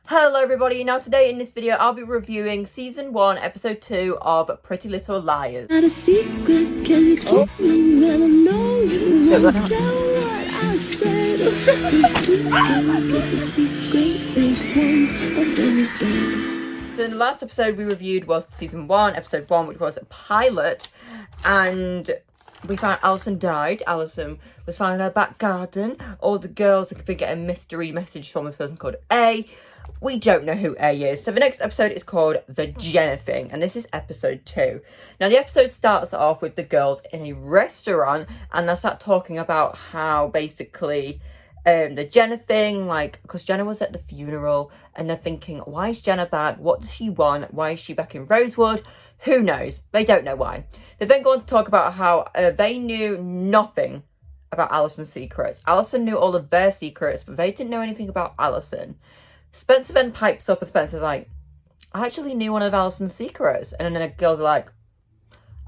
Hello everybody, now today in this video I'll be reviewing season 1 episode 2 of Pretty Little Liars. Not a secret, can you keep me when I know you won't tell what I said? 'Cause two can keep a secret if one of them is dead. So in the last episode we reviewed was season 1, episode 1, which was a pilot, and we found Alison died. Alison was found in her back garden. All the girls have been getting a mystery message from this person called A. We don't know who A is. So the next episode is called The Jenna Thing, and this is episode 2. Now the episode starts off with the girls in a restaurant, and they start talking about how basically the Jenna thing, like, because Jenna was at the funeral, and they're thinking, why is Jenna back? What does she want? Why is she back in Rosewood? Who knows? They don't know why. They then go on to talk about how they knew nothing about Alison's secrets. Alison knew all of their secrets, but they didn't know anything about Alison. Spencer then pipes up and Spencer's like, I actually knew one of Alison's secrets. And then the girls are like,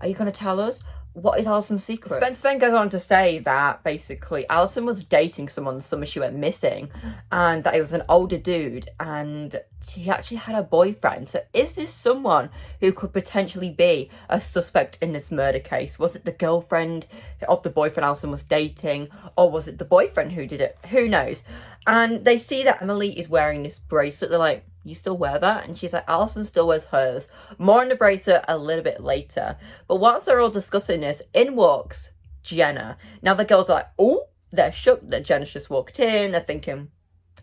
are you going to tell us? What is Alison's secret? Spencer then goes on to say that basically Alison was dating someone the summer she went missing, and that it was an older dude, and she actually had a boyfriend. So is this someone who could potentially be a suspect in this murder case? Was it the girlfriend of the boyfriend Alison was dating, or was it the boyfriend who did it? Who knows? And they see that Emily is wearing this bracelet. They're like, you still wear that? And she's like, Alison still wears hers. More on the bracelet a little bit later. But whilst they're all discussing this, in walks Jenna. Now the girls are like, oh, they're shook that Jenna's just walked in. They're thinking,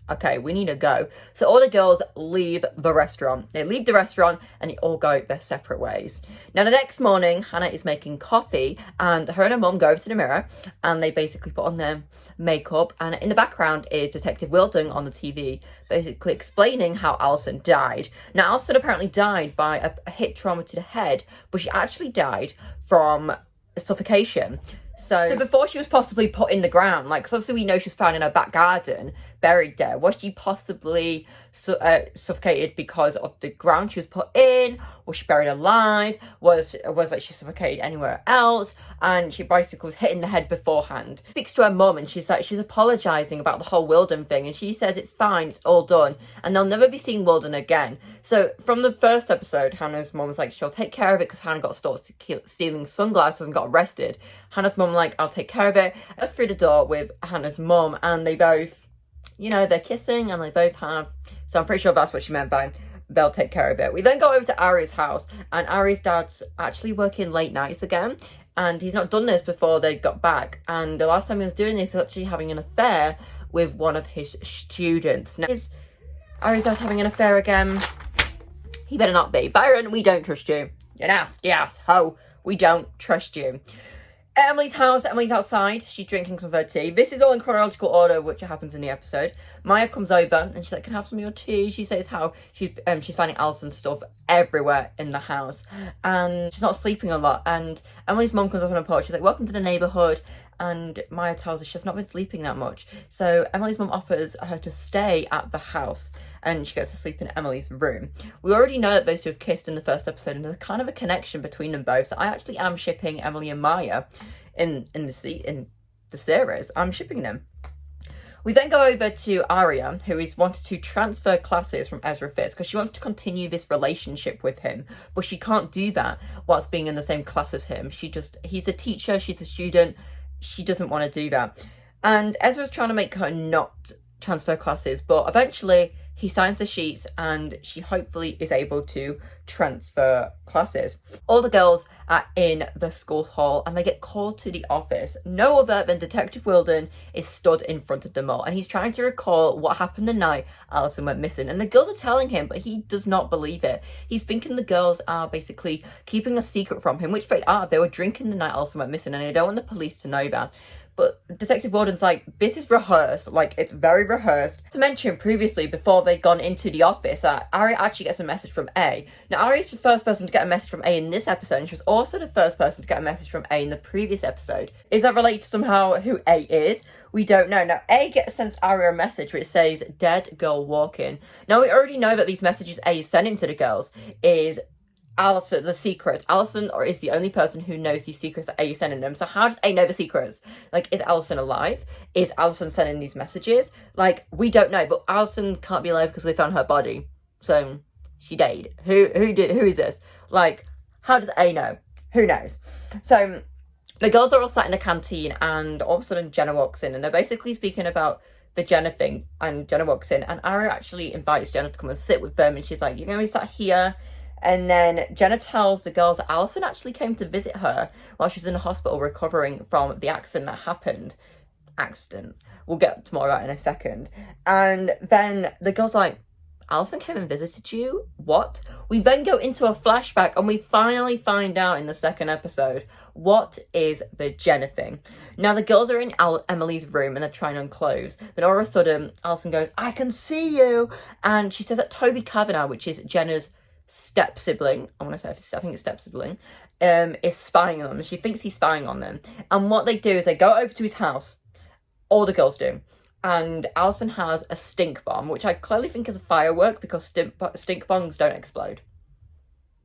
okay, we need to go. So all the girls leave the restaurant. They leave the restaurant and they all go their separate ways. Now the next morning, Hannah is making coffee, and her and her mum go over to the mirror and they basically put on their makeup, and in the background is Detective Wilding on the TV basically explaining how Alison died. Now Alison apparently died by a hit trauma to the head, but she actually died from suffocation. So before she was possibly put in the ground, like, because obviously we know she was found in her back garden, buried there. Was she possibly suffocated because of the ground she was put in? Was she buried alive? Was like she suffocated anywhere else? And she basically was hit in the head beforehand. She speaks to her mum and she's like, she's apologising about the whole Wilden thing, and she says it's fine, it's all done, and they'll never be seeing Wilden again. So from the first episode, Hannah's mum was like, she'll take care of it, because Hannah got caught stealing sunglasses and got arrested. Hannah's mum like, I'll take care of it. I was through the door with Hannah's mum, and they both, you know, they're kissing and they both have, so I'm pretty sure that's what she meant by they'll take care of it. We then go over to Ari's house, and Ari's dad's actually working late nights again, and he's not done this before they got back, and the last time he was doing this, he was actually having an affair with one of his students. Now, is Ari's dad's having an affair again? He better not be. Byron, we don't trust you. You nasty asshole. We don't trust you. At Emily's house, Emily's outside. She's drinking some of her tea. This is all in chronological order, which happens in the episode. Maya comes over and she's like, can I have some of your tea? She says how she's finding Alison's stuff everywhere in the house, and she's not sleeping a lot. And Emily's mum comes up on her porch. She's like, welcome to the neighbourhood. And Maya tells her she's not been sleeping that much. So Emily's mum offers her to stay at the house, and she gets to sleep in Emily's room. We already know that those two have kissed in the first episode, and there's kind of a connection between them both. So I actually am shipping Emily and Maya in the series. I'm shipping them. We then go over to Aria, who is wanted to transfer classes from Ezra Fitz because she wants to continue this relationship with him, but she can't do that whilst being in the same class as him. He's a teacher, she's a student. She doesn't want to do that. And Ezra's trying to make her not transfer classes, but eventually he signs the sheets and she hopefully is able to transfer classes. All the girls are in the school hall and they get called to the office. No other than Detective Wilden is stood in front of them all, and he's trying to recall what happened the night Alison went missing. And the girls are telling him, but he does not believe it. He's thinking the girls are basically keeping a secret from him, which they are. They were drinking the night Alison went missing, and they don't want the police to know that. But Detective Warden's like, this is rehearsed, like, it's very rehearsed. To mention previously, before they'd gone into the office, Ari actually gets a message from A. Now, Ari is the first person to get a message from A in this episode, and she was also the first person to get a message from A in the previous episode. Is that related to somehow who A is? We don't know. Now, A sends Ari a message which says, dead girl walking. Now, we already know that these messages A is sending to the girls is Alison, the secrets. Alison is the only person who knows these secrets that A is sending them. So how does A know the secrets? Like, is Alison alive? Is Alison sending these messages? Like, we don't know. But Alison can't be alive because we found her body. So she died. Who is this? Like, how does A know? Who knows? So the girls are all sat in the canteen, and all of a sudden Jenna walks in, and they're basically speaking about the Jenna thing. And Jenna walks in, and Aria actually invites Jenna to come and sit with them, and she's like, you're going to be sat here. And then Jenna tells the girls that Alison actually came to visit her while she's in the hospital recovering from the accident that happened. We'll get to more about in a second. And then the girls are like, Alison came and visited you? What? We then go into a flashback, and we finally find out in the second episode what is the Jenna thing. Now, the girls are in Emily's room and they're trying on clothes. But all of a sudden, Alison goes, I can see you. And she says that Toby Kavanagh, which is Jenna's step-sibling, I think it's step-sibling, is spying on them. She thinks he's spying on them. And what they do is they go over to his house. All the girls do. And Alison has a stink bomb, which I clearly think is a firework because stink bombs don't explode.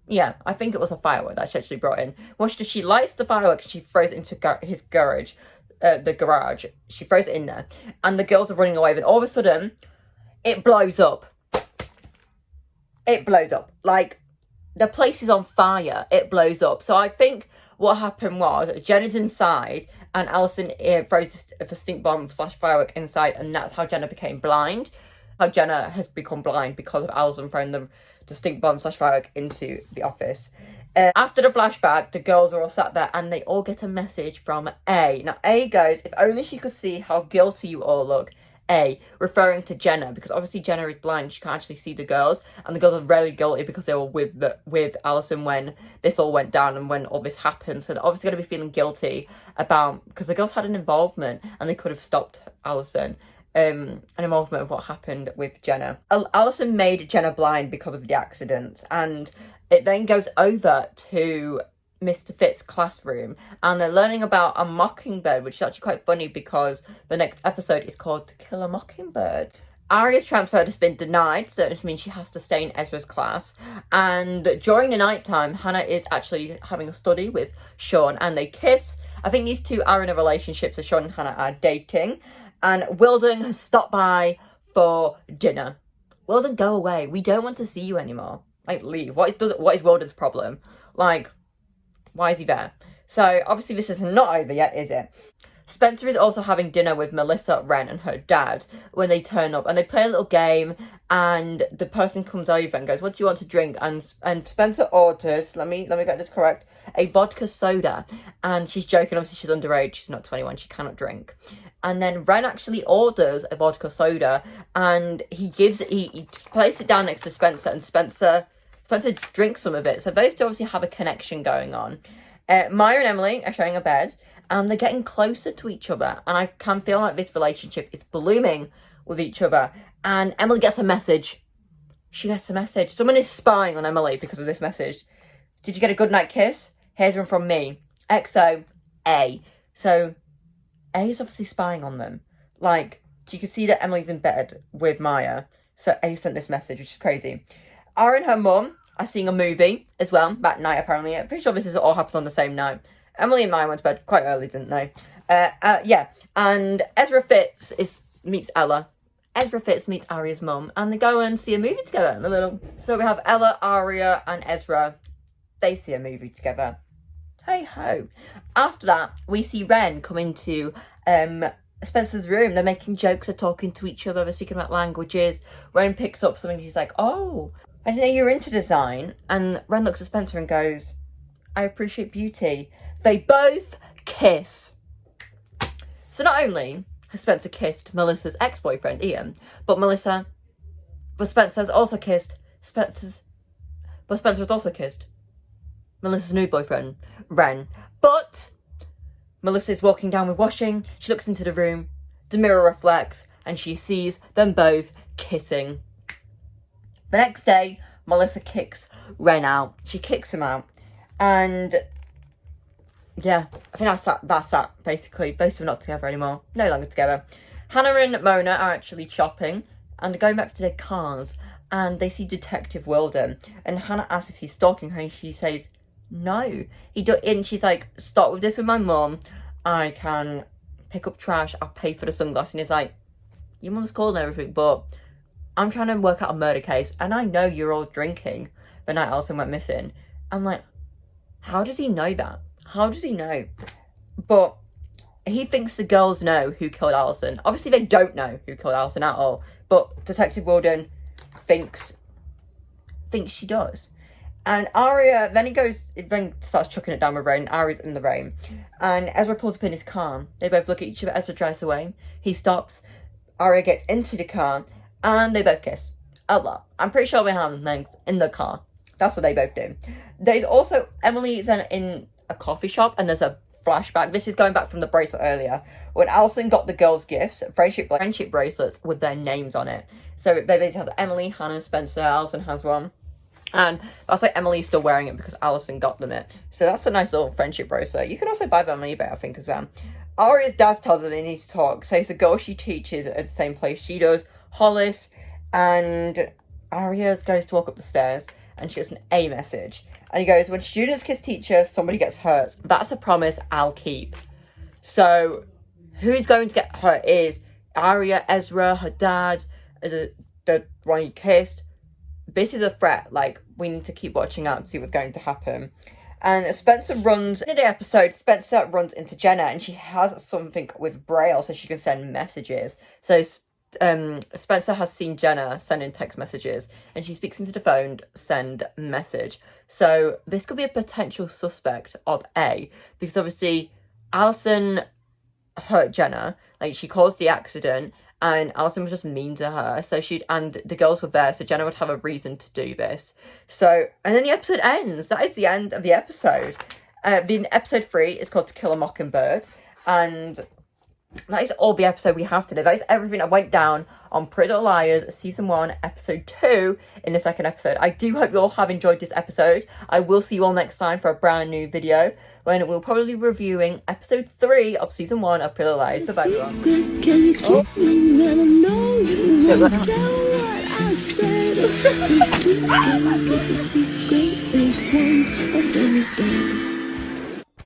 Yeah, I think it was a firework that she actually brought in. She lights the firework and she throws it into his garage. The garage. She throws it in there. And the girls are running away. But all of a sudden, it blows up. It blows up. Like, the place is on fire. It blows up. So I think what happened was Jenna's inside and Alison throws the stink bomb / firework inside, and that's how Jenna became blind. How Jenna has become blind because of Alison throwing the stink bomb / firework into the office. After the flashback, the girls are all sat there and they all get a message from A. Now, A goes, if only she could see how guilty you all look. A, referring to Jenna, because obviously Jenna is blind, she can't actually see the girls, and the girls are really guilty because they were with Alison when this all went down and when all this happened, so they're obviously going to be feeling guilty about, because the girls had an involvement and they could have stopped Alison, an involvement of what happened with Jenna. Alison made Jenna blind because of the accident, and it then goes over to Mr. Fitt's classroom, and they're learning about a mockingbird, which is actually quite funny because the next episode is called To Kill a Mockingbird. Aria's transfer has been denied, so it means she has to stay in Ezra's class. And during the night time, Hannah is actually having a study with Sean, and they kiss. I think these two are in a relationship, so Sean and Hannah are dating. And Wilden has stopped by for dinner. Wilden, go away. We don't want to see you anymore. Like, leave. What is Wilden's problem? Like, why is he there? So, obviously this is not over yet, is it? Spencer is also having dinner with Melissa, Ren, and her dad when they turn up. And they play a little game, and the person comes over and goes, what do you want to drink? And Spencer orders, let me get this correct, a vodka soda. And she's joking, obviously she's underage, she's not 21, she cannot drink. And then Ren actually orders a vodka soda, and he places it down next to Spencer, and Spencer drinks some of it. So those two obviously have a connection going on. Maya and Emily are sharing a bed, and they're getting closer to each other. And I can feel like this relationship is blooming with each other. And Emily gets a message. She gets a message. Someone is spying on Emily because of this message. Did you get a goodnight kiss? Here's one from me. XO A. So A is obviously spying on them. Like, you can see that Emily's in bed with Maya. So A sent this message, which is crazy. Ara and her mum are seeing a movie as well that night, apparently. I'm pretty sure this all happened on the same night. Emily and Maya went to bed quite early, didn't they? Yeah. And Ezra Fitz meets Ella. Ezra Fitz meets Aria's mum, and they go and see a movie together. So we have Ella, Aria, and Ezra. They see a movie together. Hey ho. After that, we see Ren come into Spencer's room. They're making jokes, they're talking to each other, they're speaking about languages. Ren picks up something, he's like, oh, I didn't know you were into design. And Ren looks at Spencer and goes, I appreciate beauty. They both kiss. So not only has Spencer kissed Melissa's ex-boyfriend, Ian, but Spencer has also kissed Spencer has also kissed Melissa's new boyfriend, Ren. But Melissa's walking down with washing, she looks into the room, the mirror reflects, and she sees them both kissing. The next day, Melissa kicks Ren out. She kicks him out. And yeah, I think that's that, basically. Both of them not together anymore. No longer together. Hannah and Mona are actually shopping and going back to their cars. and they see Detective Wilden, and Hannah asks if he's stalking her, and she says no. And she's like, start with this with my mum. I can pick up trash. I'll pay for the sunglasses. And he's like, your mum's cool and everything, but I'm trying to work out a murder case, and I know you're all drinking the night Alison went missing. I'm like, how does he know that? How does he know? But he thinks the girls know who killed Alison. Obviously, they don't know who killed Alison at all, but Detective Wilden thinks she does. And Arya, then starts chucking it down with rain. Arya's in the rain. And Ezra pulls up in his car. They both look at each other. Ezra drives away. He stops. Arya gets into the car. And they both kiss. A lot. I'm pretty sure we have them in the car. That's what they both do. There's also, Emily's in a coffee shop. And there's a flashback. This is going back from the bracelet earlier. When Alison got the girls' gifts, friendship bracelets with their names on it. So they basically have Emily, Hannah, Spencer. Alison has one. And that's why Emily's still wearing it, because Alison got them it. So that's a nice little friendship bracelet. You can also buy them on eBay, I think, as well. Arya's dad tells her he needs to talk. So it's a girl she teaches at the same place she does, Hollis. And Arya goes to walk up the stairs, and she gets an A message. And he goes, when students kiss teachers, somebody gets hurt. That's a promise I'll keep. So who's going to get hurt is Arya, Ezra, her dad, the one he kissed. This is a threat. Like, we need to keep watching out and see what's going to happen. And Spencer runs, in the episode, Spencer runs into Jenna, and she has something with Braille so she can send messages. So Spencer has seen Jenna sending text messages, and she speaks into the phone, send message. So this could be a potential suspect of A, because obviously Alison hurt Jenna. Like, she caused the accident, and Alison was just mean to her. So and the girls were there, so Jenna would have a reason to do this. So, and then the episode ends. That is the end of the episode. The episode 3 is called To Kill a Mockingbird. And that is all the episode we have today. That is everything that went down on Pretty Little Liars Season 1, Episode 2 in the second episode. I do hope you all have enjoyed this episode. I will see you all next time for a brand new video, when we'll probably be reviewing Episode 3 of Season 1 of Pretty Little Liars. Bye-bye, everyone. Can you keep me? Let 'em know you won't tell what I said. 'Cause two can keep a secret if one of them is dead.